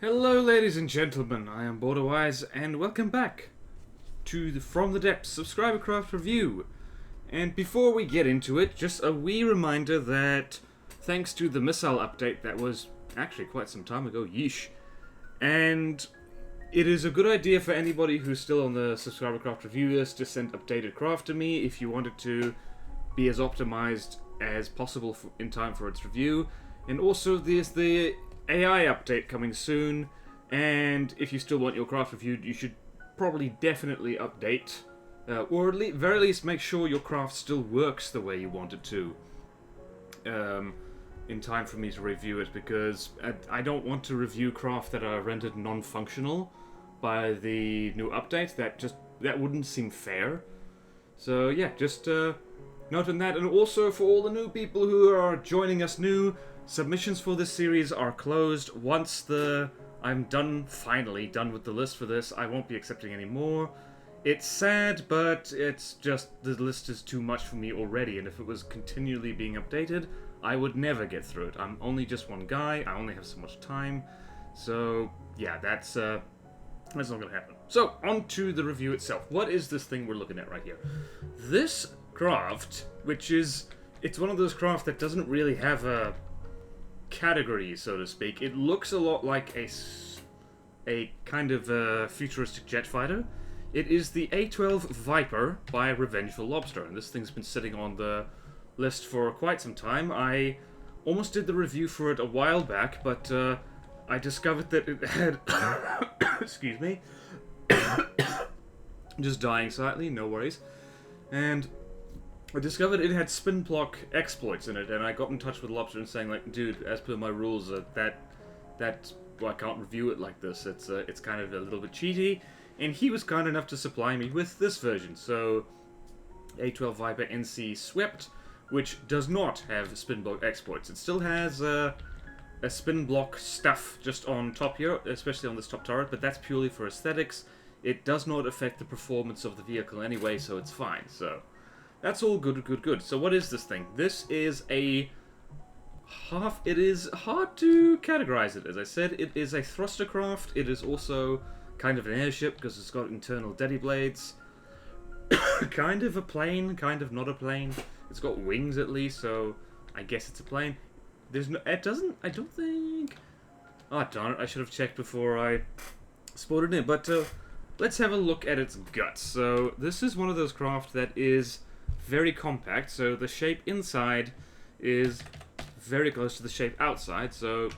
Hello ladies and gentlemen, I am Borderwise and welcome back to the From the Depths Subscriber Craft review. And before we get into it, just a wee reminder that thanks to the missile update that was actually quite some time ago, yeesh, and it is a good idea for anybody who's still on the Subscriber Craft review list to send updated craft to me if you wanted to be as optimized as possible in time for its review. And also there's the AI update coming soon, and if you still want your craft reviewed, you should probably definitely update, or at very least make sure your craft still works the way you want it to, in time for me to review it, because I don't want to review craft that are rendered non-functional by the new update. That wouldn't seem fair. So yeah, just noting that, and also for all the new people who are joining us new, submissions for this series are closed. Once I'm finally done with the list for this, I won't be accepting any more. It's sad, but it's just the list is too much for me already, and if it was continually being updated, I would never get through it. I'm only just one guy, I only have so much time, so yeah, that's not gonna happen. So, on to the review itself. What is this thing we're looking at right here? This craft, it's one of those craft that doesn't really have a category, so to speak. It looks a lot like a kind of futuristic jet fighter. It is the A12 Viper by Revengeful Lobster, and this thing's been sitting on the list for quite some time. I almost did the review for it a while back, but I discovered that it had excuse me, just dying slightly, no worries, and I discovered it had spin block exploits in it, and I got in touch with Lobster and saying, like, dude, as per my rules, well, I can't review it like this. It's kind of a little bit cheaty, and he was kind enough to supply me with this version. So, A12 Viper NC Swept, which does not have spin block exploits. It still has a spin block stuff just on top here, especially on this top turret, but that's purely for aesthetics. It does not affect the performance of the vehicle anyway, so it's fine. So that's all good. So what is this thing? This is it is hard to categorize it. As I said, it is a thruster craft. It is also kind of an airship because it's got internal daddy blades. Kind of a plane, kind of not a plane. It's got wings at least, so I guess it's a plane. I don't think... Oh, darn it, I should have checked before I spotted it in. But let's have a look at its guts. So this is one of those craft that is very compact, so the shape inside is very close to the shape outside, so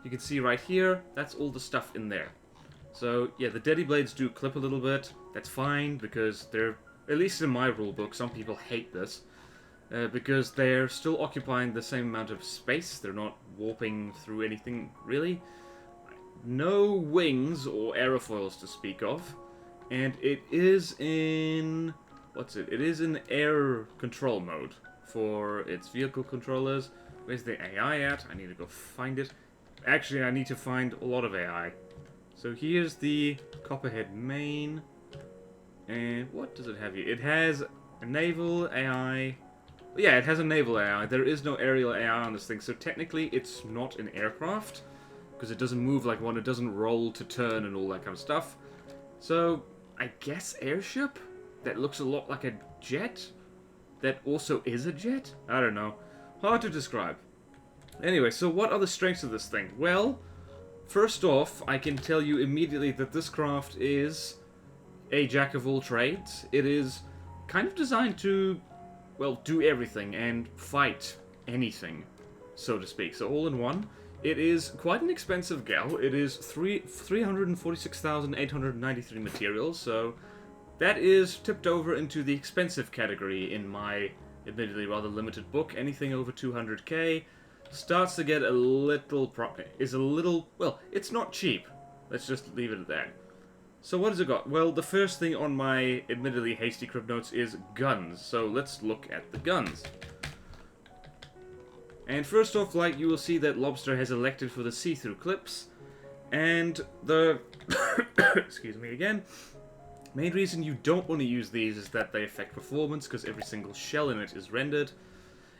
you can see right here, that's all the stuff in there. So yeah, the daddy blades do clip a little bit. That's fine, because they're, at least in my rulebook, some people hate this, because they're still occupying the same amount of space. They're not warping through anything, really. No wings or aerofoils to speak of, and it is in... It is in air control mode for its vehicle controllers. Where's the AI at? I need to go find it. Actually, I need to find a lot of AI. So here's the Copperhead main. And what does it have here? It has a naval AI. Yeah, it has a naval AI. There is no aerial AI on this thing, so technically it's not an aircraft, because it doesn't move like one. It doesn't roll to turn and all that kind of stuff. So I guess airship? That looks a lot like a jet? That also is a jet? I don't know. Hard to describe. Anyway, so what are the strengths of this thing? Well, first off, I can tell you immediately that this craft is a jack of all trades. It is kind of designed to, well, do everything and fight anything, so to speak. So all in one. It is quite an expensive gal. It is 346,893 materials, so that is tipped over into the expensive category in my admittedly rather limited book. Anything over 200k starts to get a little... well, it's not cheap. Let's just leave it at that. So what has it got? Well, the first thing on my admittedly hasty crib notes is guns. So let's look at the guns. And first off, like, you will see that Lobster has elected for the see-through clips. And the... excuse me again. Main reason you don't want to use these is that they affect performance, because every single shell in it is rendered.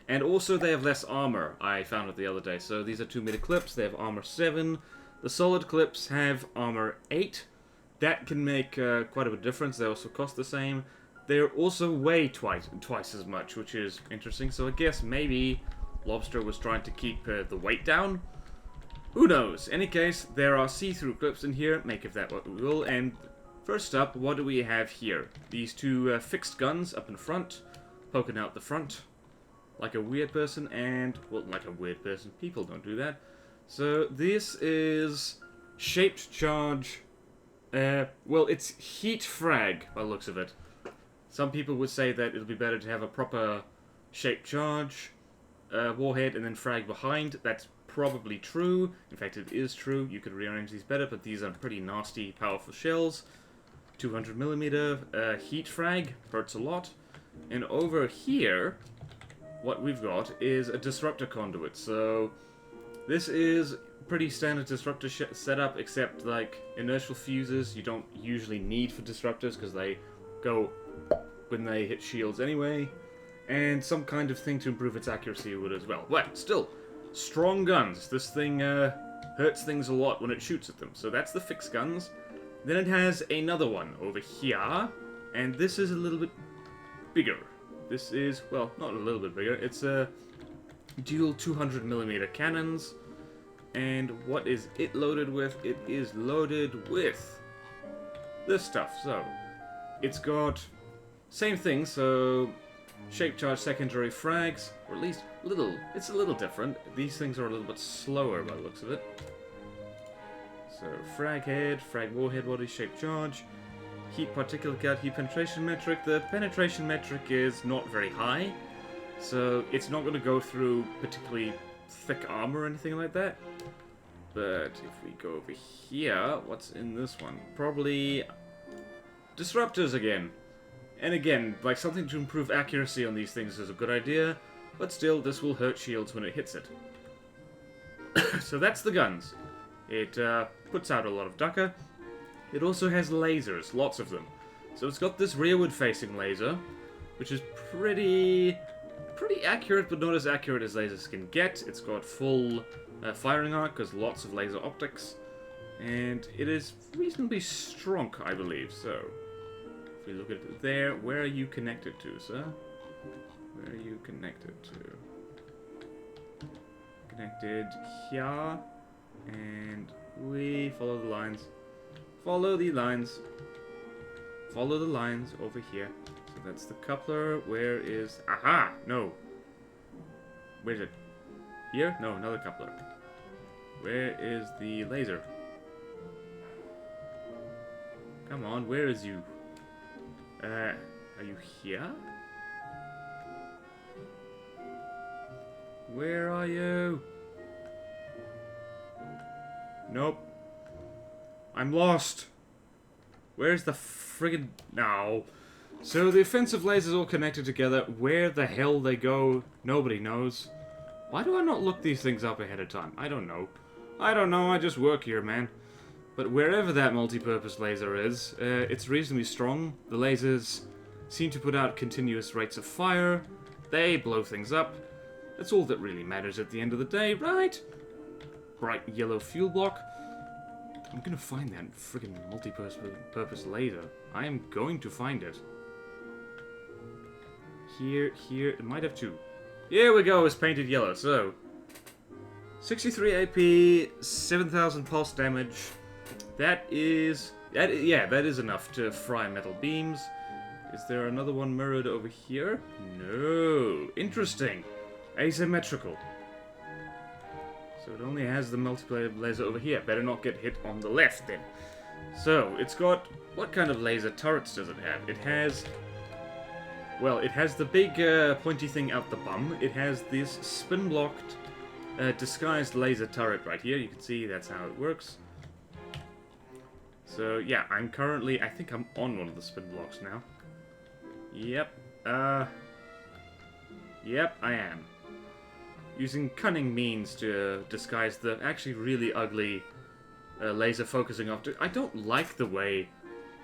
And also they have less armor, I found it the other day. So these are 2-meter clips, they have armor 7. The solid clips have armor 8. That can make quite a bit of difference. They also cost the same. They also weigh twice as much, which is interesting. So I guess maybe Lobster was trying to keep the weight down. Who knows? In any case, there are see-through clips in here. Make of that what we will. And first up, what do we have here? These two fixed guns up in front, poking out the front like a weird person. And, well, like a weird person. People don't do that. So this is shaped charge. Well, it's heat frag by the looks of it. Some people would say that it'll be better to have a proper shaped charge warhead and then frag behind. That's probably true. In fact, it is true. You could rearrange these better, but these are pretty nasty, powerful shells. 200mm heat frag hurts a lot. And over here, what we've got is a disruptor conduit. So this is pretty standard disruptor setup, except like inertial fuses you don't usually need for disruptors because they go when they hit shields anyway, and some kind of thing to improve its accuracy would as well. But still, strong guns. This thing hurts things a lot when it shoots at them. So that's the fixed guns. Then it has another one over here, and this is a little bit bigger. This is, well, not a little bit bigger. It's a dual 200mm cannons. And what is it loaded with? It is loaded with this stuff. So, it's got same thing, so shape charge secondary frags, or at least it's a little different. These things are a little bit slower by the looks of it. So, frag head, frag warhead body, shape charge, heat particle count, heat penetration metric. The penetration metric is not very high, so it's not going to go through particularly thick armor or anything like that. But if we go over here, what's in this one? Probably disruptors again. And again, like something to improve accuracy on these things is a good idea, but still this will hurt shields when it hits it. So that's the guns. It puts out a lot of ducker. It also has lasers, lots of them. So it's got this rearward facing laser, which is pretty accurate, but not as accurate as lasers can get. It's got full firing arc, because lots of laser optics. And it is reasonably strong, I believe, so... If we look at it there, where are you connected to, sir? Where are you connected to? Connected here. And we follow the lines. Follow the lines. Follow the lines over here. So that's the coupler. Where is... Aha! No. Where's it? Here? No, another coupler. Where is the laser? Come on, where is you? Are you here? Where are you? Nope. I'm lost. Where's the friggin... No. So the offensive lasers all connected together. Where the hell they go, nobody knows. Why do I not look these things up ahead of time? I don't know. I just work here, man. But wherever that multi-purpose laser is, it's reasonably strong. The lasers seem to put out continuous rates of fire. They blow things up. That's all that really matters at the end of the day, right? Bright yellow fuel block. I'm gonna find that friggin' multi-purpose laser. I am going to find it. Here, it might have two. Here we go, it's painted yellow, so... 63 AP, 7,000 pulse damage. That is enough to fry metal beams. Is there another one mirrored over here? No. Interesting. Asymmetrical. So it only has the multiplayer laser over here. Better not get hit on the left then. So, it's got... What kind of laser turrets does it have? It has... Well, it has the big pointy thing out the bum. It has this spin-blocked disguised laser turret right here. You can see that's how it works. So, yeah, I'm currently... I think I'm on one of the spin blocks now. Yep. Yep, I am. Using cunning means to disguise the actually really ugly laser focusing optic. I don't like the way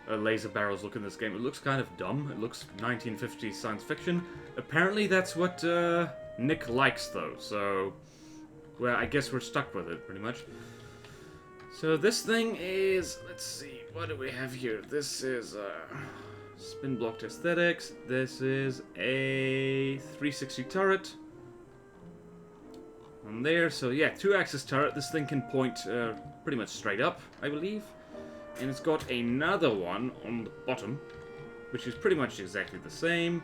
laser barrels look in this game. It looks kind of dumb. It looks 1950s science fiction. Apparently that's what Nick likes, though, so... Well, I guess we're stuck with it, pretty much. So this thing is, let's see, what do we have here? This is spin blocked aesthetics. This is a 360 turret. On there, so yeah, 2-axis turret. This thing can point pretty much straight up, I believe. And it's got another one on the bottom, which is pretty much exactly the same.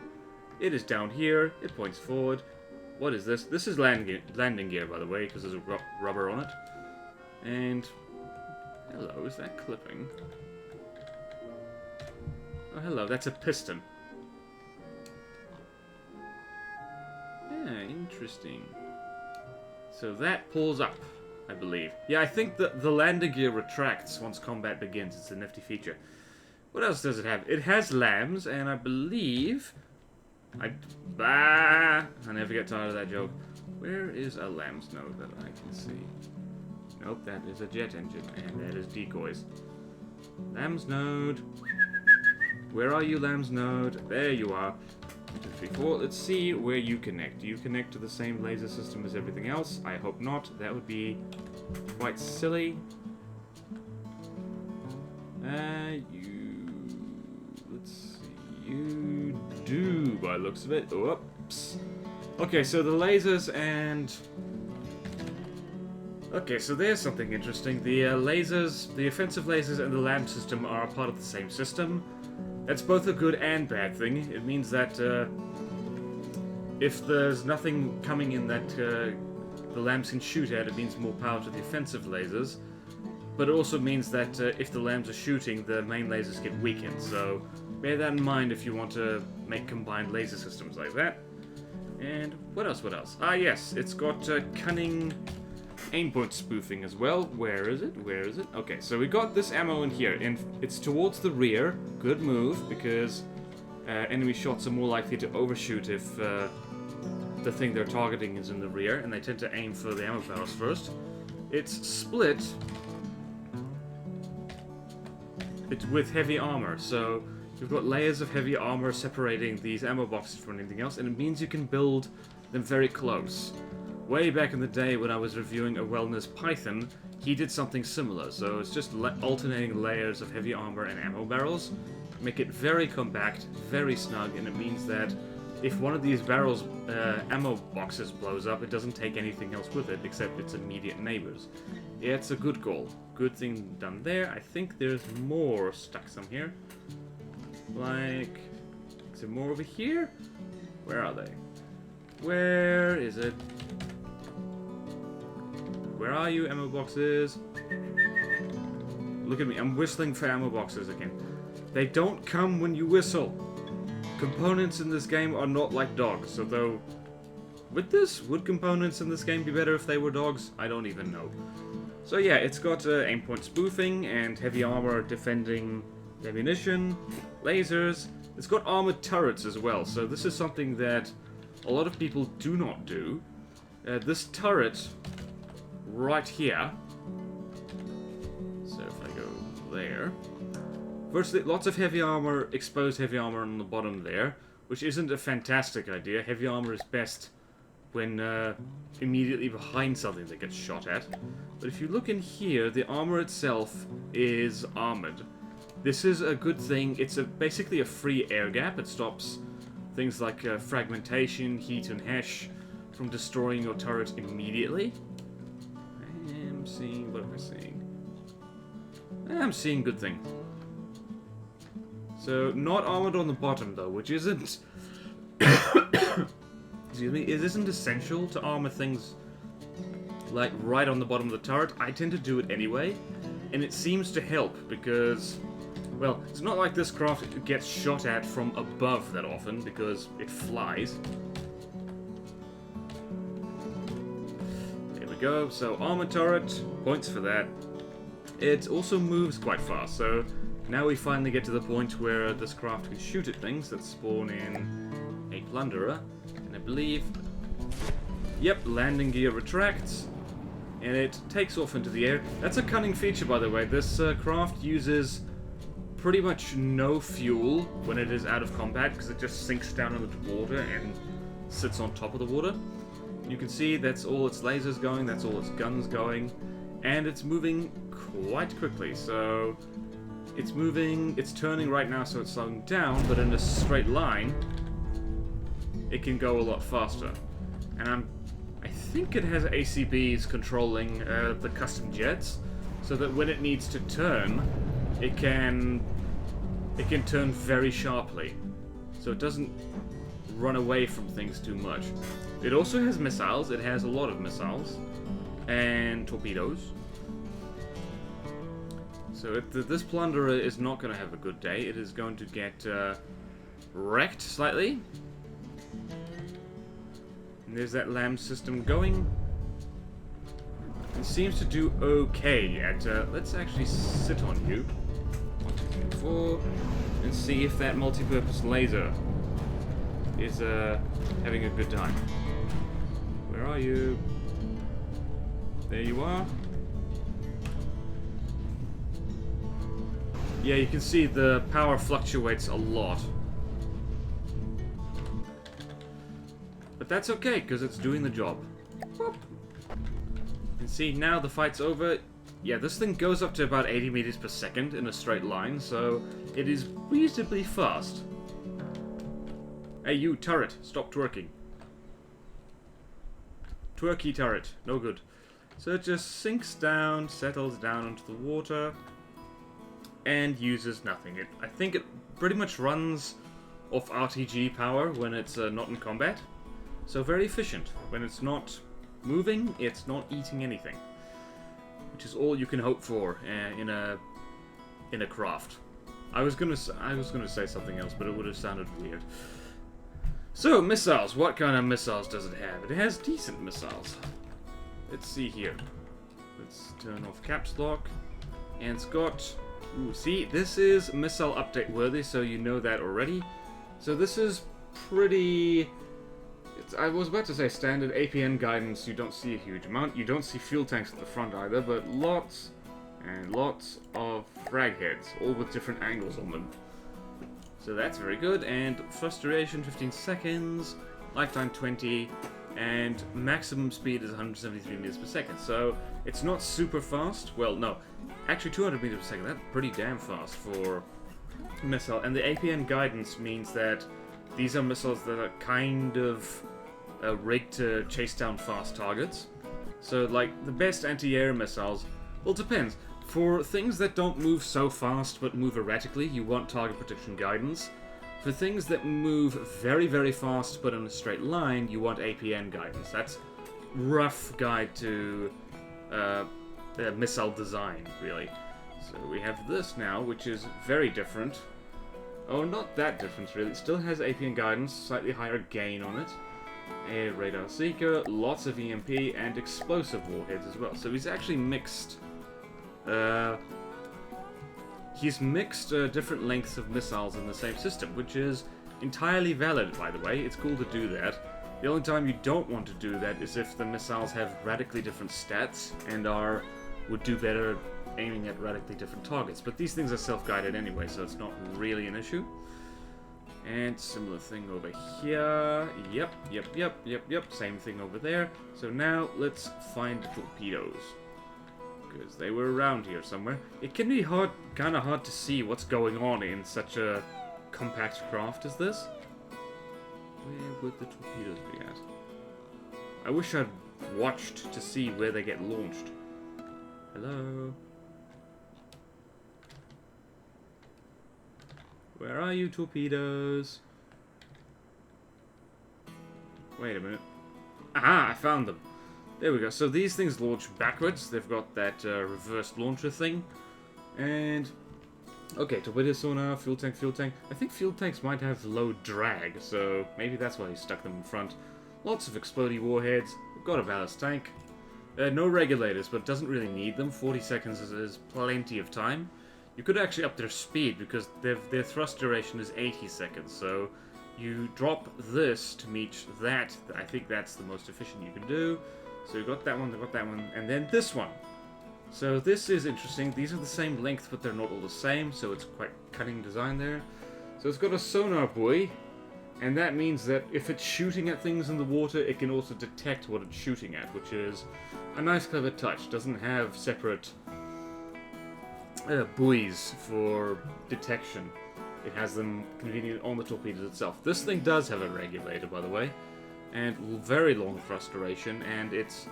It is down here, it points forward. What is this? This is landing gear, by the way, because there's a rubber on it. And, hello, is that clipping? Oh, hello, that's a piston. Yeah, interesting. So that pulls up, I believe. Yeah, I think that the landing gear retracts once combat begins. It's a nifty feature. What else does it have? It has lambs, and I believe... I never get tired of that joke. Where is a lamb's node that I can see? Nope, that is a jet engine, and that is decoys. Lamb's node. Where are you, lamb's node? There you are. 1, 2, 3, 4. Let's see where you connect. Do you connect to the same laser system as everything else? I hope not. That would be quite silly. Let's see. You do, by the looks of it. Whoops. Okay, so the lasers and... Okay, so there's something interesting. The lasers, the offensive lasers and the lamp system are part of the same system. That's both a good and bad thing. It means that if there's nothing coming in that the lamps can shoot at, it means more power to the offensive lasers. But it also means that if the lamps are shooting, the main lasers get weakened. So bear that in mind if you want to make combined laser systems like that. And what else, what else? Ah yes, it's got cunning aimpoint spoofing as well. Where is it? Where is it? Okay, so we got this ammo in here, and it's towards the rear. Good move, because enemy shots are more likely to overshoot if the thing they're targeting is in the rear, and they tend to aim for the ammo barrels first. It's split with heavy armor, so you've got layers of heavy armor separating these ammo boxes from anything else, and it means you can build them very close. Way back in the day when I was reviewing a wellness Python, he did something similar, so it's just alternating layers of heavy armor and ammo barrels, make it very compact, very snug, and it means that if one of these barrels, ammo boxes blows up, it doesn't take anything else with it except its immediate neighbors. Yeah, it's a good goal. Good thing done there. I think there's more stuck some here. Like, is there more over here? Where are they? Where is it? Where are you, ammo boxes? Look at me, I'm whistling for ammo boxes again. They don't come when you whistle. Components in this game are not like dogs, although... would components in this game be better if they were dogs? I don't even know. So yeah, it's got aimpoint spoofing and heavy armor defending ammunition, lasers. It's got armored turrets as well, so this is something that a lot of people do not do. This turret right here, so if I go there, firstly, lots of heavy armor, exposed heavy armor on the bottom there, which isn't a fantastic idea. Heavy armor is best when immediately behind something that gets shot at. But if you look in here, the armor itself is armored. This is a good thing. It's basically a free air gap. It stops things like fragmentation, heat, and hash from destroying your turret immediately. I'm seeing... what am I seeing? I'm seeing good things. So, not armored on the bottom, though, which isn't... excuse me, it isn't essential to armor things, like, right on the bottom of the turret. I tend to do it anyway, and it seems to help, because... well, it's not like this craft gets shot at from above that often, because it flies. There we go, so armor turret, points for that. It also moves quite fast, so now we finally get to the point where this craft can shoot at things that spawn in a plunderer. And I believe, yep, landing gear retracts, and it takes off into the air. That's a cunning feature, by the way. This craft uses pretty much no fuel when it is out of combat, because it just sinks down into the water and sits on top of the water. You can see that's all its lasers going, that's all its guns going, And it's moving quite quickly, so it's moving, it's turning right now, so it's slowing down, but in a straight line, it can go a lot faster. And I think it has ACBs controlling the custom jets, so that when it needs to turn, it can turn very sharply, so it doesn't run away from things too much. It also has missiles. It has a lot of missiles and torpedoes. So this plunderer is not going to have a good day. It is going to get wrecked slightly. And there's that LAM system going. It seems to do okay at... let's actually sit on you. 1, 2, 3, 4. And see if that multi-purpose laser is having a good time. Where are you? There you are. Yeah, you can see the power fluctuates a lot. But that's okay, because it's doing the job. Whoop. And see, now the fight's over. Yeah, this thing goes up to about 80 meters per second in a straight line, so it is reasonably fast. Hey, you turret, stop twerking. Twerky turret, no good. So it just sinks down, settles down into the water, and uses nothing. I think it pretty much runs off RTG power when it's not in combat. So very efficient. When it's not moving, it's not eating anything. Which is all you can hope for in a craft. I was gonna say something else, but it would have sounded weird. So, missiles. What kind of missiles does it have? It has decent missiles. Let's see here. Let's turn off caps lock. And it's got... Ooh, see, this is missile update worthy, so you know that already. So this is pretty... I was about to say standard APN guidance. You don't see a huge amount. You don't see fuel tanks at the front either, but lots and lots of frag heads, all with different angles on them. So that's very good. And first duration 15 seconds, lifetime 20, and maximum speed is 173 meters per second. So it's not super fast. Well, no, actually 200 meters per second. That's pretty damn fast for a missile. And the APN guidance means that these are missiles that are kind of rigged to chase down fast targets. So, like, the best anti-air missiles, well, it depends. For things that don't move so fast but move erratically, you want target protection guidance. For things that move very, very fast but in a straight line, you want APN guidance. That's rough guide to missile design, really. So we have this now, which is very different. Oh, not that different, really. It still has APN guidance, slightly higher gain on it. A radar seeker, lots of EMP, and explosive warheads as well. So he's actually mixed... he's mixed different lengths of missiles in the same system, which is entirely valid, by the way. It's cool to do that. The only time you don't want to do that is if the missiles have radically different stats and would do better aiming at radically different targets. But these things are self-guided anyway, so it's not really an issue. And similar thing over here. Yep. Same thing over there. So now let's find the torpedoes, because they were around here somewhere. It can be kind of hard to see what's going on in such a compact craft as this. Where would the torpedoes be at? I wish I'd watched to see where they get launched. Hello? Where are you, torpedoes? Wait a minute. Aha, I found them. There we go. So these things launch backwards. They've got that reverse launcher thing. And... okay, torpedo sonar, fuel tank. I think fuel tanks might have low drag, so maybe that's why he stuck them in front. Lots of exploding warheads. We've got a ballast tank. No regulators, but doesn't really need them. 40 seconds is plenty of time. You could actually up their speed, because their thrust duration is 80 seconds, so you drop this to meet that. I think that's the most efficient you can do. So you got that one, and then this one. So this is interesting. These are the same length, but they're not all the same, so it's quite cunning design there. So it's got a sonar buoy, And that means that if it's shooting at things in the water, it can also detect what it's shooting at, which is a nice, clever touch. Doesn't have separate buoys for detection. It has them convenient on the torpedoes itself. This thing does have a regulator, by the way, and very long thrust duration, and it's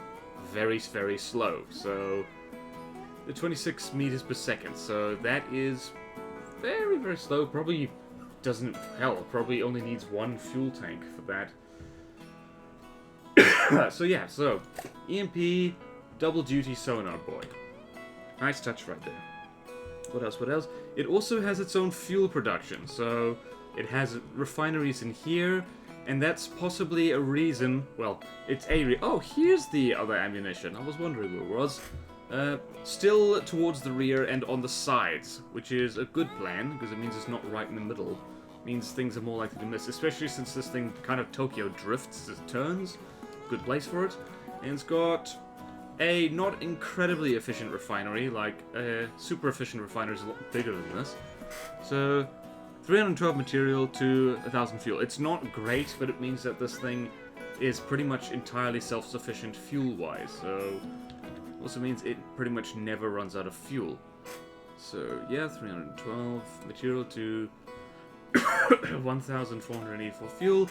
very, very slow. So, the 26 meters per second. So that is very, very slow. Probably doesn't, hell, probably only needs one fuel tank for that. So yeah, so EMP, double duty sonar boy. Nice touch right there. What else, what else? It also has its own fuel production, so it has refineries in here, and that's possibly a reason, well, it's a oh, here's the other ammunition. I was wondering where it was. Still towards the rear and on the sides, which is a good plan, because it means it's not right in the middle. It means things are more likely to miss, especially since this thing kind of Tokyo drifts as it turns. Good place for it. And it's got a not incredibly efficient refinery, like a super efficient refinery is a lot bigger than this. So, 312 material to 1,000 fuel. It's not great, but it means that this thing is pretty much entirely self-sufficient fuel-wise, so also means it pretty much never runs out of fuel. So, yeah, 312 material to 1,484 fuel.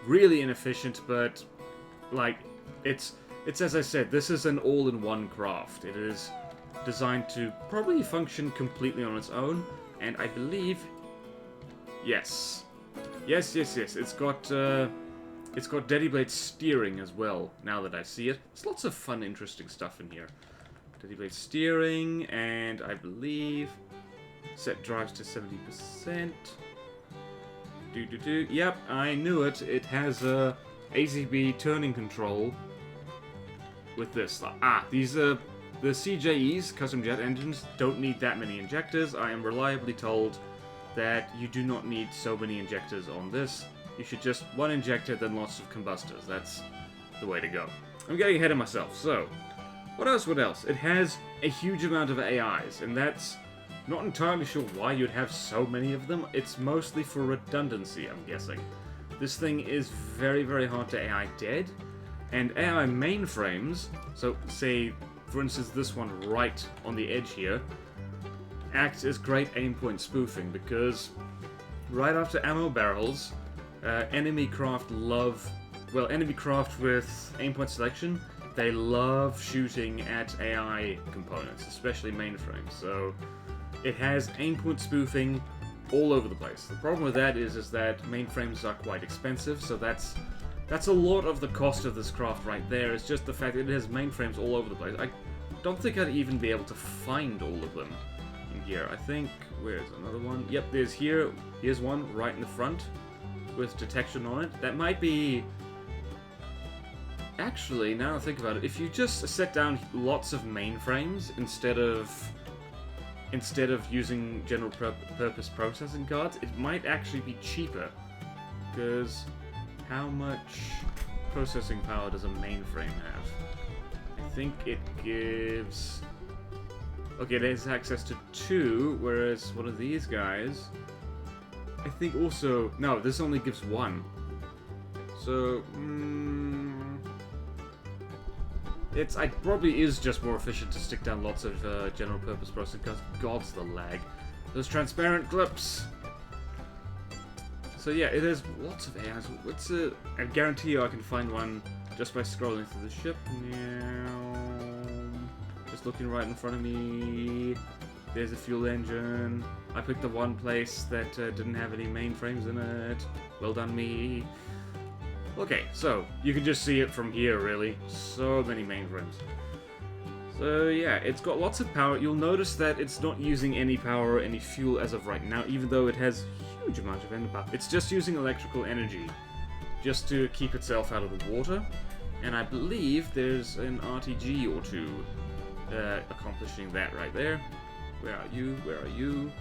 Really inefficient, but, like, it's as I said, this is an all-in-one craft. It is designed to probably function completely on its own, and I believe, yes. Yes, it's got Daddy Blade steering as well, now that I see it. There's lots of fun, interesting stuff in here. Daddy Blade steering, and I believe set drives to 70%. Yep, I knew it. It has a AZB turning control with this. These are the CJEs, custom jet engines, don't need that many injectors. I am reliably told that you do not need so many injectors on this. You should just one injector, then lots of combustors. That's the way to go. I'm getting ahead of myself. So, what else? It has a huge amount of AIs, and that's not entirely sure why you'd have so many of them. It's mostly for redundancy, I'm guessing. This thing is very, very hard to AI dead, and AI mainframes, so say, for instance, this one right on the edge here, acts as great aim point spoofing, because right after ammo barrels, enemy craft with aim point selection, they love shooting at AI components, especially mainframes. So it has aim point spoofing all over the place. The problem with that is that mainframes are quite expensive, so that's a lot of the cost of this craft right there. It's just the fact that it has mainframes all over the place. I don't think I'd even be able to find all of them in here. I think, where's another one? Yep, here's one right in the front with detection on it. That might be... Actually, now I think about it, if you just set down lots of mainframes instead of using general purpose processing cards, it might actually be cheaper. Because how much processing power does a mainframe have? I think it gives... Okay, it has access to 2, whereas one of these guys, I think also... No, this only gives 1. So, it probably is just more efficient to stick down lots of general purpose processing cards. God's the lag. Those transparent clips. So yeah, it has lots of AIs. I guarantee you I can find one just by scrolling through the ship. Just looking right in front of me. There's a fuel engine. I picked the one place that didn't have any mainframes in it. Well done me. Okay, so you can just see it from here, really. So many mainframes. So yeah, it's got lots of power. You'll notice that it's not using any power or any fuel as of right now, even though it has huge amount of energy power. It's just using electrical energy just to keep itself out of the water. And I believe there's an RTG or two accomplishing that right there. Where are you? Where are you?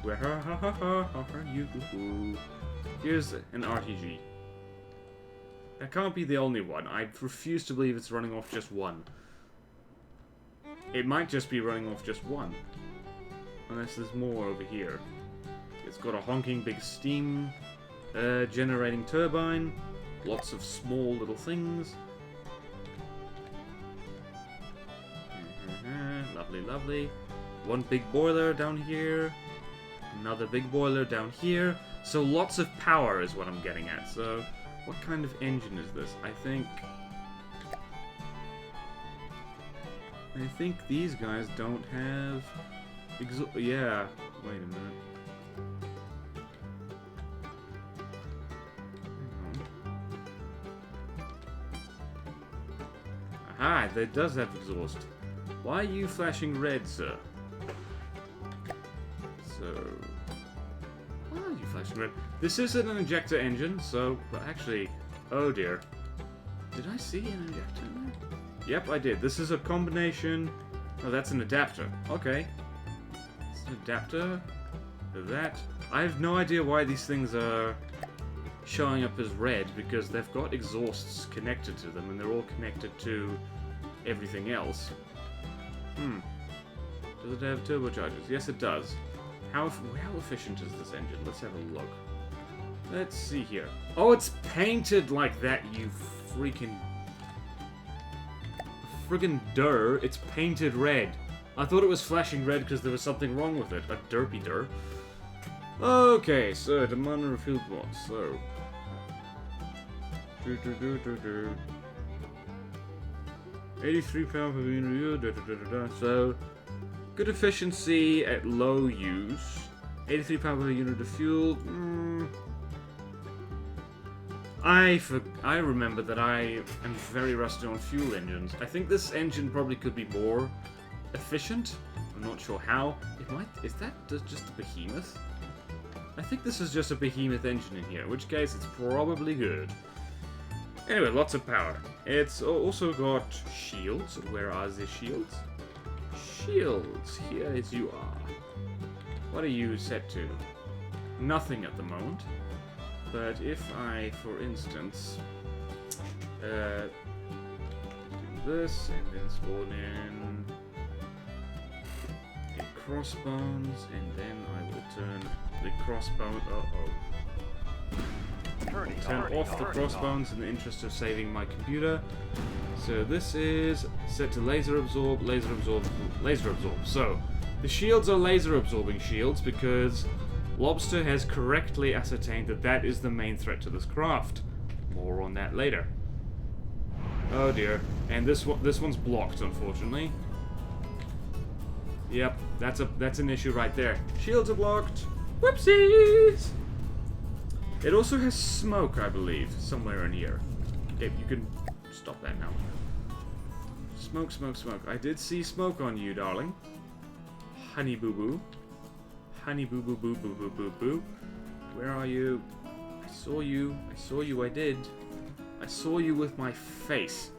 Where are you? Here's an RTG. That can't be the only one. I refuse to believe it's running off just one. It might just be running off just one. Unless there's more over here. It's got a honking big steam Generating turbine. Lots of small little things. Lovely, lovely. One big boiler down here. Another big boiler down here. So lots of power is what I'm getting at. So what kind of engine is this? I think these guys don't have yeah. Wait a minute. Aha, that does have exhaust. Why are you flashing red, sir? So, why are you flashing red? This isn't an injector engine, so, but actually, oh dear. Did I see an injector in there? Yep, I did. This is a combination. Oh, that's an adapter. Okay. It's an adapter for that. I have no idea why these things are showing up as red, because they've got exhausts connected to them, and they're all connected to everything else. Does it have turbochargers? Yes, it does. How efficient is this engine? Let's have a look. Let's see here. Oh, it's painted like that, you friggin' dur. It's painted red. I thought it was flashing red because there was something wrong with it. A derpy dur. Okay, so demand and refuel box. So 83 pounds per unit. So good efficiency at low use. 83 pounds per unit of fuel. I remember that I am very rusty on fuel engines. I think this engine probably could be more efficient. I'm not sure how. It might. Is that just a behemoth? I think this is just a behemoth engine in here, in which case it's probably good. Anyway, lots of power. It's also got shields. Where are the shields? Shields, here as you are. What are you set to? Nothing at the moment. But if I, for instance, do this and then spawn in a crossbones, and then I will turn the crossbone. Turn off the crossbones in the interest of saving my computer. So this is set to laser absorb, laser absorb, laser absorb. So the shields are laser absorbing shields because Lobster has correctly ascertained that that is the main threat to this craft. More on that later. Oh dear. And this one's blocked, unfortunately. Yep, that's an issue right there. Shields are blocked. Whoopsies! It also has smoke, I believe, somewhere in here. Okay, you can stop that now. Smoke, smoke, smoke. I did see smoke on you, darling. Honey boo boo. Honey boo boo boo boo boo boo boo. Where are you? I saw you. I saw you, I did. I saw you with my face.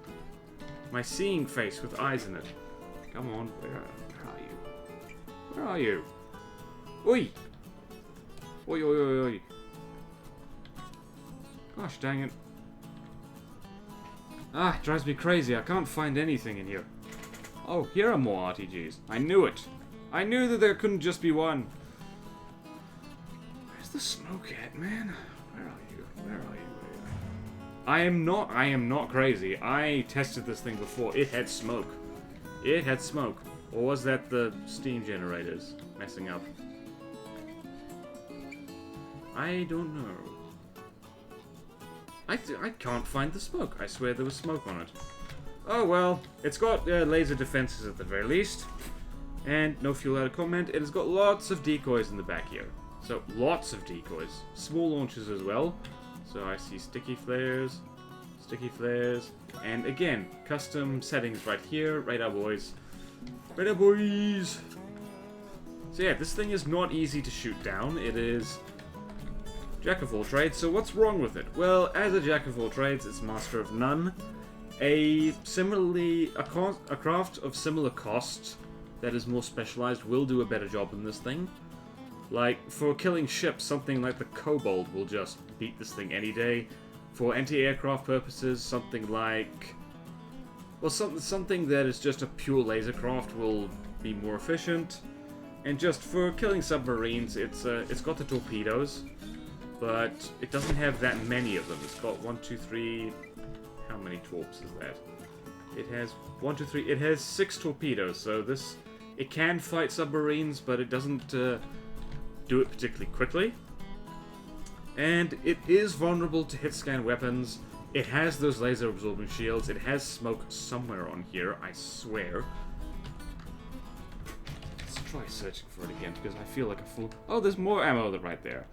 My seeing face with eyes in it. Come on, where are you? Where are you? Oi! Oi, oi, oi, oi. Gosh dang it. Ah, it drives me crazy. I can't find anything in here. Oh, here are more RTGs. I knew it. I knew that there couldn't just be one. Where's the smoke at, man? Where are you? Where are you? I am not crazy. I tested this thing before. It had smoke. It had smoke. Or was that the steam generators messing up? I don't know. I can't find the smoke. I swear there was smoke on it. Oh well, it's got laser defenses at the very least. And no fuel out of comment. It has got lots of decoys in the back here. So, lots of decoys. Small launchers as well. So I see sticky flares, and again, custom settings right here. Radar boys. Radar boys! So yeah, this thing is not easy to shoot down. It is jack of all trades, so what's wrong with it? Well, as a jack of all trades, it's master of none. A craft of similar cost that is more specialized will do a better job than this thing. Like, for killing ships, something like the Kobold will just beat this thing any day. For anti-aircraft purposes, something like... well, something that is just a pure laser craft will be more efficient. And just for killing submarines, it's got the torpedoes. but it doesn't have that many of them. It's got 1, 2, 3... How many torps is that? It has 1, 2, 3... It has 6 torpedoes, so this... It can fight submarines, but it doesn't do it particularly quickly. And it is vulnerable to hit-scan weapons. It has those laser-absorbing shields. It has smoke somewhere on here, I swear. Let's try searching for it again, because I feel like a fool. Oh, there's more ammo right there.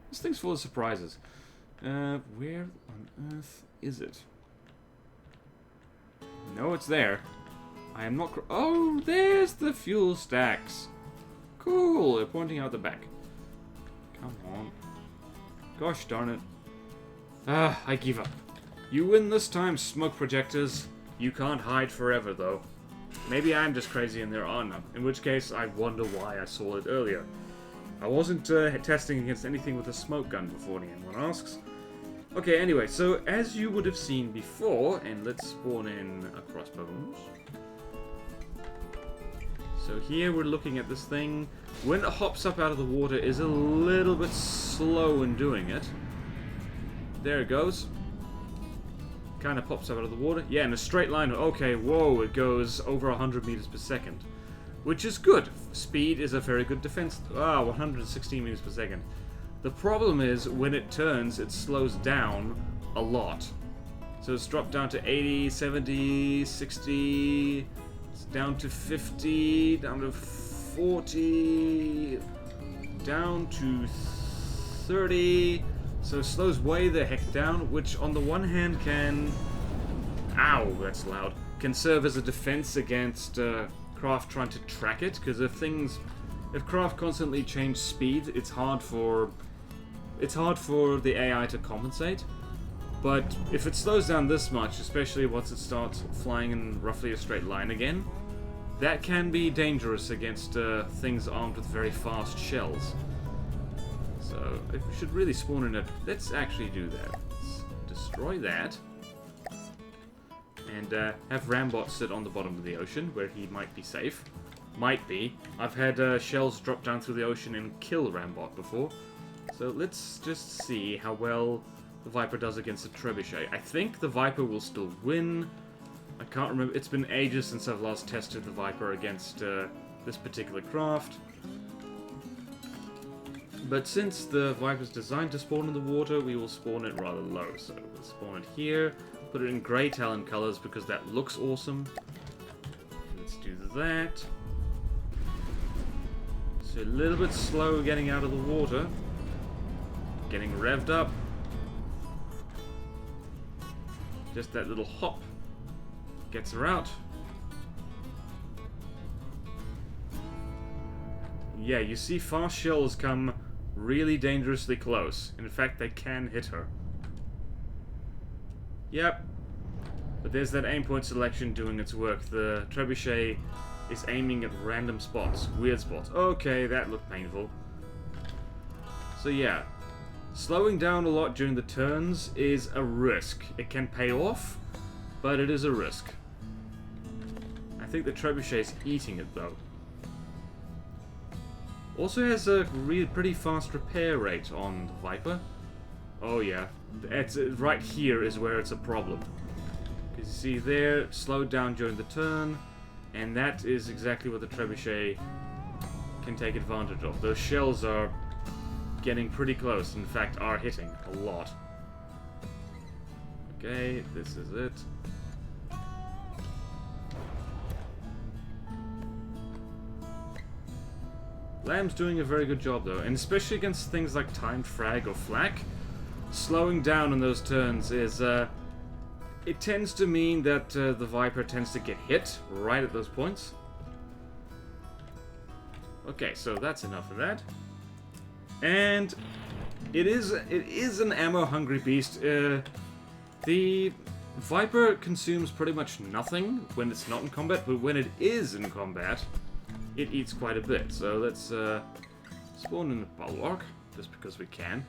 This thing's full of surprises. Where on earth is it? No, it's there. I am not... Oh, there's the fuel stacks. Cool, they're pointing out the back. Come on. Gosh darn it. Ah, I give up. You win this time, smoke projectors. You can't hide forever, though. Maybe I'm just crazy and there are none. In which case, I wonder why I saw it earlier. I wasn't testing against anything with a smoke gun before anyone asks. Okay, anyway, so as you would have seen before, and let's spawn in a crossbones. So here we're looking at this thing. When it hops up out of the water, it is a little bit slow in doing it. There it goes. Kind of pops up out of the water. Yeah, in a straight line. Okay, whoa, it goes over 100 meters per second. Which is good. Speed is a very good defense. 116 meters per second. The problem is, when it turns, it slows down a lot. So it's dropped down to 80, 70, 60... It's down to 50, down to 40... Down to 30... So it slows way the heck down, which on the one hand can... Ow, that's loud. Can serve as a defense against craft trying to track it, because if craft constantly change speed, it's hard for the AI to compensate. But if it slows down this much, especially once it starts flying in roughly a straight line again, that can be dangerous against things armed with very fast shells. So, we should really spawn in it. Let's actually do that. Let's destroy that. And have Rambot sit on the bottom of the ocean, where he might be safe. Might be. I've had shells drop down through the ocean and kill Rambot before. So let's just see how well the Viper does against the Trebuchet. I think the Viper will still win. I can't remember. It's been ages since I've last tested the Viper against this particular craft. But since the Viper's designed to spawn in the water, we will spawn it rather low. So we'll spawn it here, put it in Grey Talon colors because that looks awesome. Let's do that. So a little bit slow getting out of the water. Getting revved up. Just that little hop gets her out. Yeah, you see fast shells come really dangerously close. In fact, they can hit her. Yep. But there's that aim point selection doing its work. The Trebuchet is aiming at random spots. Weird spots. Okay, that looked painful. So yeah. Slowing down a lot during the turns is a risk. It can pay off, but it is a risk. I think the Trebuchet is eating it though. Also has a pretty fast repair rate on the Viper. Oh yeah, it's, right here is where it's a problem. Because you see there, slowed down during the turn, and that is exactly what the Trebuchet can take advantage of. Those shells are getting pretty close, in fact are hitting a lot. Okay, this is it. Lamb's doing a very good job though, and especially against things like timed frag or flak, slowing down on those turns is, it tends to mean that the Viper tends to get hit right at those points. Okay, so that's enough of that. And it is an ammo-hungry beast. The Viper consumes pretty much nothing when it's not in combat, but when it is in combat, it eats quite a bit. So let's spawn in the Bulwark, just because we can.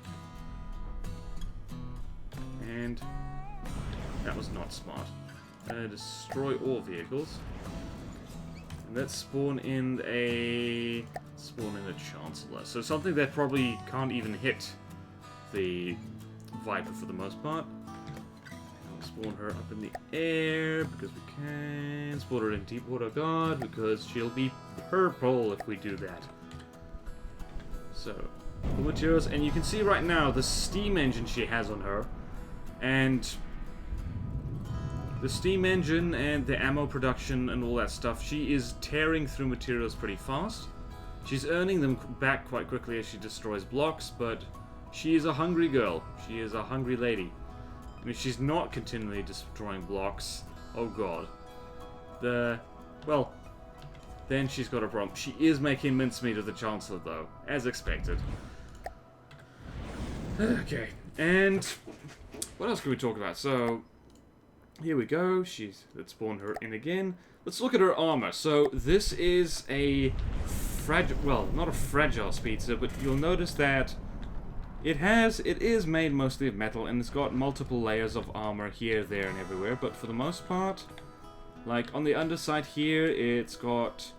And that was not smart. Destroy all vehicles. And let's spawn in a Chancellor. So something that probably can't even hit the Viper for the most part. We'll spawn her up in the air because we can. Spawn her in deep water guard because she'll be purple if we do that. So, the materials, and you can see right now the steam engine she has on her, and the steam engine and the ammo production and all that stuff, she is tearing through materials pretty fast. She's earning them back quite quickly as she destroys blocks, but she is a hungry girl. She is a hungry lady. And if she's not continually destroying blocks, oh god. Well, then she's got a problem. She is making mincemeat of the Chancellor, though, as expected. Okay, and what else can we talk about? So, here we go. Let's spawn her in again. Let's look at her armor. So, this is a well, not a fragile speedster, but you'll notice that it is made mostly of metal, and it's got multiple layers of armor here, there, and everywhere, but for the most part, like on the underside here, it's got,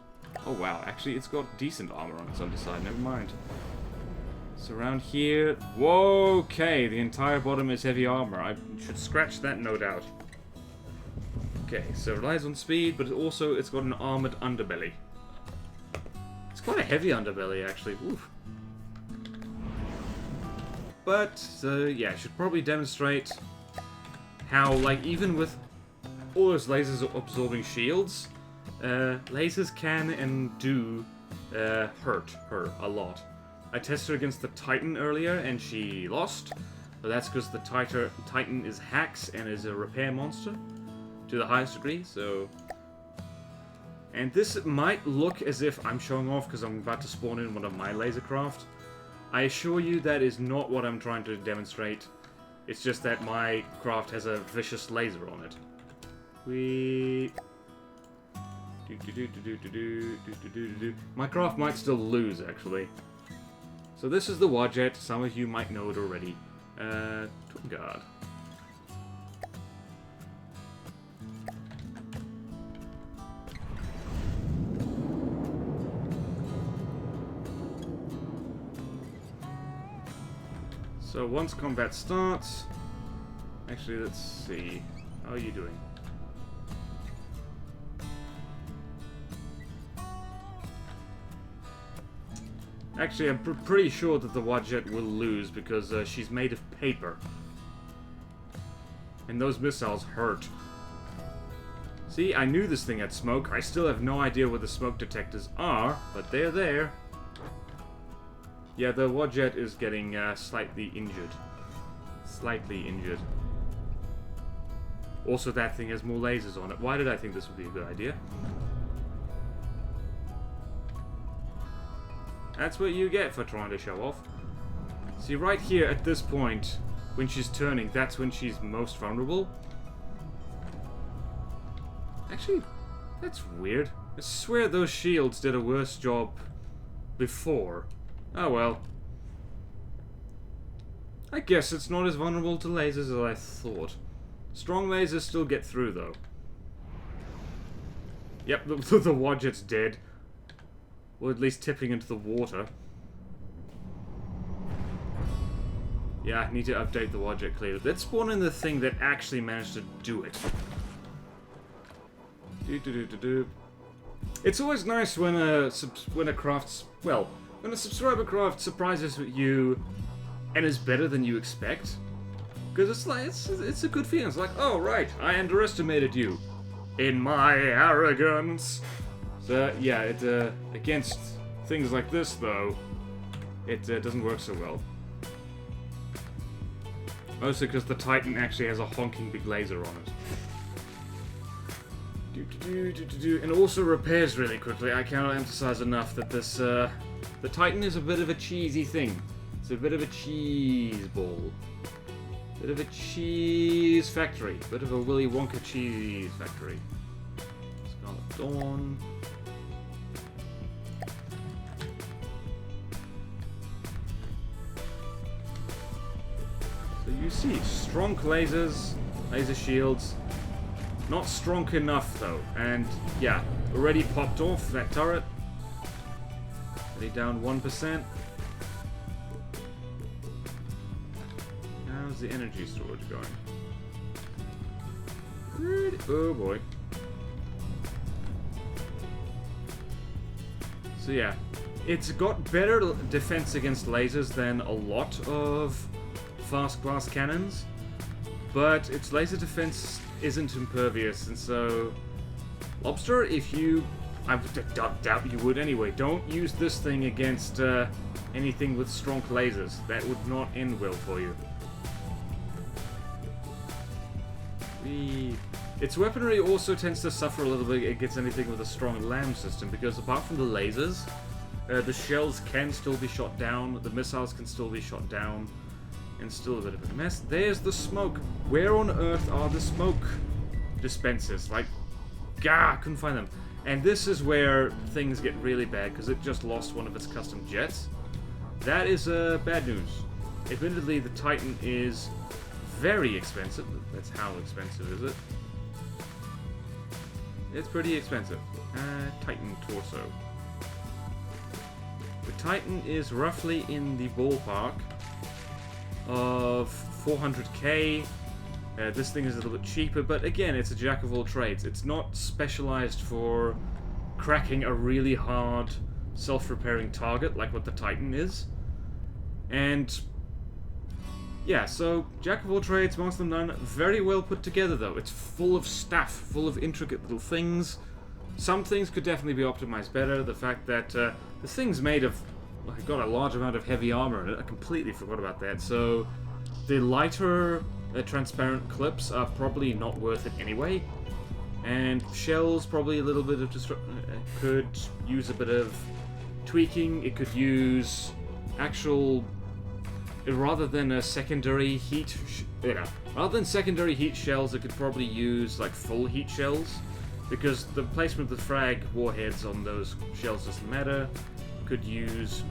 oh wow, actually it's got decent armor on its underside, never mind. So around here, whoa, okay, the entire bottom is heavy armor. I should scratch that, no doubt. Okay, so it relies on speed, but also it's got an armored underbelly. It's quite a heavy underbelly, actually. Oof. But, yeah, I should probably demonstrate how, like, even with all those lasers absorbing shields, lasers can and do hurt her a lot. I tested her against the Titan earlier, and she lost. But that's because the Titan is hacks and is a repair monster to the highest degree, so... And this might look as if I'm showing off because I'm about to spawn in one of my lasercraft. I assure you that is not what I'm trying to demonstrate. It's just that my craft has a vicious laser on it. My craft might still lose, actually. So this is the Wadjet. Some of you might know it already. Guard. So once combat starts, actually let's see, how are you doing? Actually, I'm pretty sure that the Wadjet will lose because she's made of paper. And those missiles hurt. See, I knew this thing had smoke. I still have no idea where the smoke detectors are, but they're there. Yeah, the Wadjet is getting slightly injured. Slightly injured. Also, that thing has more lasers on it. Why did I think this would be a good idea? That's what you get for trying to show off. See, right here at this point, when she's turning, that's when she's most vulnerable. Actually, that's weird. I swear those shields did a worse job before. Oh well. I guess it's not as vulnerable to lasers as I thought. Strong lasers still get through, though. Yep, the Wadjet's dead. Or at least tipping into the water. Yeah, I need to update the Wadjet clearly. Let's spawn in the thing that actually managed to do it. It's always nice when a subscriber craft surprises you and is better than you expect. Because it's like, it's a good feeling. It's like, oh right, I underestimated you in my arrogance. So yeah, it against things like this though, it doesn't work so well. Mostly because the Titan actually has a honking big laser on it. And also repairs really quickly. I cannot emphasize enough that this the Titan is a bit of a cheesy thing. It's a bit of a cheese ball. Bit of a cheese factory. Bit of a Willy Wonka cheese factory. Scarlet Dawn. So you see, strong lasers, laser shields. Not strong enough though. And yeah, already popped off that turret. Already down 1%. How's the energy storage going? Oh boy. So yeah, it's got better defense against lasers than a lot of fast glass cannons, but its laser defense isn't impervious, and so Lobster, if you... I doubt you would anyway. Don't use this thing against anything with strong lasers. That would not end well for you. Its weaponry also tends to suffer a little bit against anything with a strong LAM system, because apart from the lasers, the shells can still be shot down, the missiles can still be shot down, and still a bit of a mess. There's the smoke. Where on earth are the smoke dispensers? Like, gah, couldn't find them. And this is where things get really bad, because it just lost one of its custom jets. That is bad news. Admittedly, the Titan is very expensive. That's how expensive is it? It's pretty expensive. Titan torso. The Titan is roughly in the ballpark of 400k. This thing is a little bit cheaper, but again, it's a jack of all trades. It's not specialized for cracking a really hard self-repairing target like what the Titan is. And yeah, so jack of all trades, master of none. Very well put together though. It's full of stuff, full of intricate little things. Some things could definitely be optimized better. The fact that this thing's made of, well, it got a large amount of heavy armor in it. I completely forgot about that. So the lighter transparent clips are probably not worth it anyway, and shells probably a little bit of could use a bit of tweaking. It could use actual, rather than a secondary heat rather than secondary heat shells, it could probably use like full heat shells, because the placement of the frag warheads on those shells doesn't matter. Could use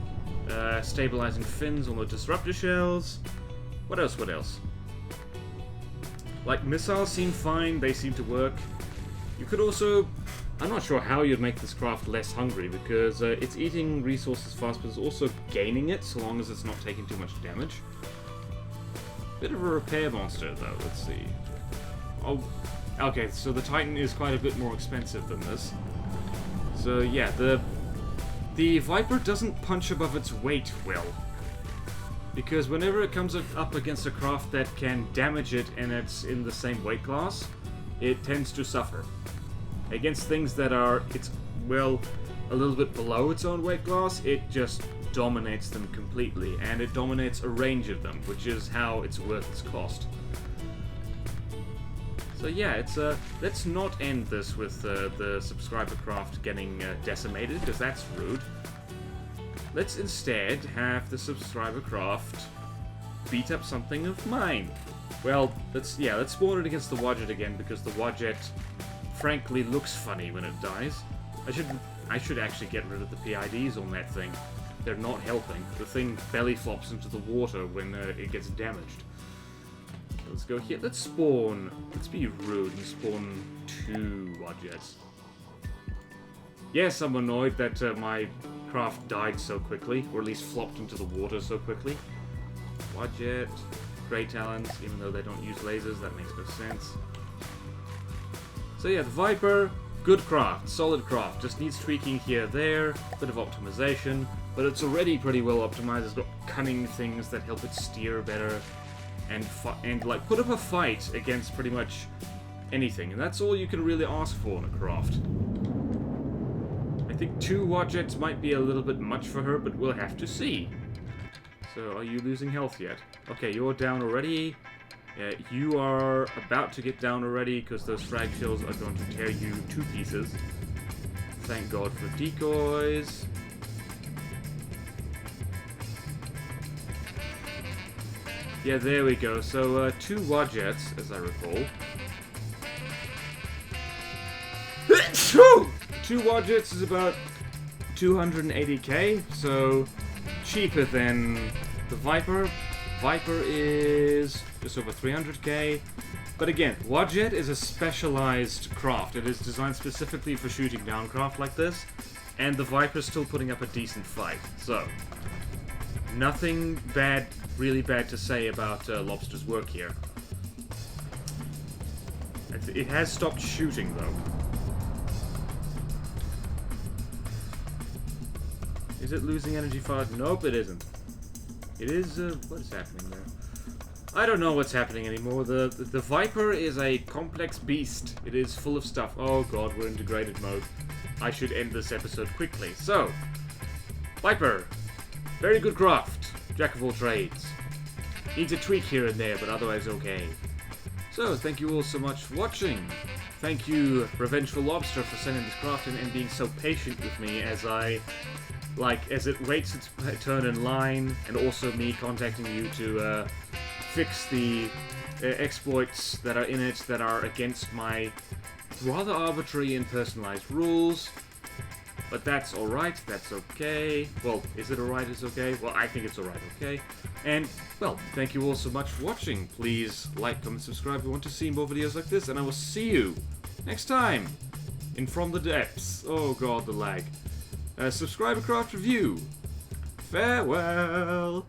stabilizing fins on the disruptor shells. What else? Like, missiles seem fine, they seem to work. You could also... I'm not sure how you'd make this craft less hungry, because it's eating resources fast, but it's also gaining it, so long as it's not taking too much damage. Bit of a repair monster, though, let's see. Oh, okay, so the Titan is quite a bit more expensive than this. So, yeah, the Viper doesn't punch above its weight well, because whenever it comes up against a craft that can damage it and it's in the same weight class, it tends to suffer. Against things that are, well, a little bit below its own weight class, it just dominates them completely, and it dominates a range of them, which is how it's worth its cost. So yeah, let's not end this with the subscriber craft getting decimated, because that's rude. Let's instead have the subscriber craft beat up something of mine. Well, let's spawn it against the Wadjet again, because the Wadjet, frankly, looks funny when it dies. I should actually get rid of the PIDs on that thing. They're not helping. The thing belly flops into the water when it gets damaged. So let's go here. Let's spawn. Let's be rude and spawn 2 Wadjets. Yes, I'm annoyed that my craft died so quickly, or at least flopped into the water so quickly. Wadjet, Grey Talons, even though they don't use lasers, that makes no sense. So yeah, the Viper, good craft, solid craft, just needs tweaking here, there, bit of optimization, but it's already pretty well optimized. It's got cunning things that help it steer better, and like put up a fight against pretty much anything, and that's all you can really ask for in a craft. I think 2 Wadjets might be a little bit much for her, but we'll have to see. So, are you losing health yet? Okay, you're down already. Yeah, you are about to get down already, because those frag shells are going to tear you to pieces. Thank God for decoys. Yeah, there we go. So, 2 Wadjets, as I recall. 2 Wadjets is about 280k, so cheaper than the Viper. Viper is just over 300k. But again, Wadjet is a specialized craft. It is designed specifically for shooting down craft like this, and the Viper's still putting up a decent fight. So, Nothing bad, really bad to say about Lobster's work here. It has stopped shooting, though. Is it losing energy fast? Nope, it isn't. It is, what is happening there? I don't know what's happening anymore. The Viper is a complex beast. It is full of stuff. Oh god, we're in degraded mode. I should end this episode quickly. So, Viper. Very good craft. Jack of all trades. Needs a tweak here and there, but otherwise okay. So, thank you all so much for watching. Thank you, Revengeful Lobster, for sending this craft in and being so patient with me as as it waits its turn in line, and also me contacting you to fix the exploits that are in it that are against my rather arbitrary and personalized rules. But that's alright, that's okay. Well, is it alright, it's okay? Well, I think it's alright, okay? And, well, thank you all so much for watching. Please like, comment, subscribe if you want to see more videos like this, and I will see you next time in From the Depths. Oh god, the lag. Subscriber craft review. Farewell!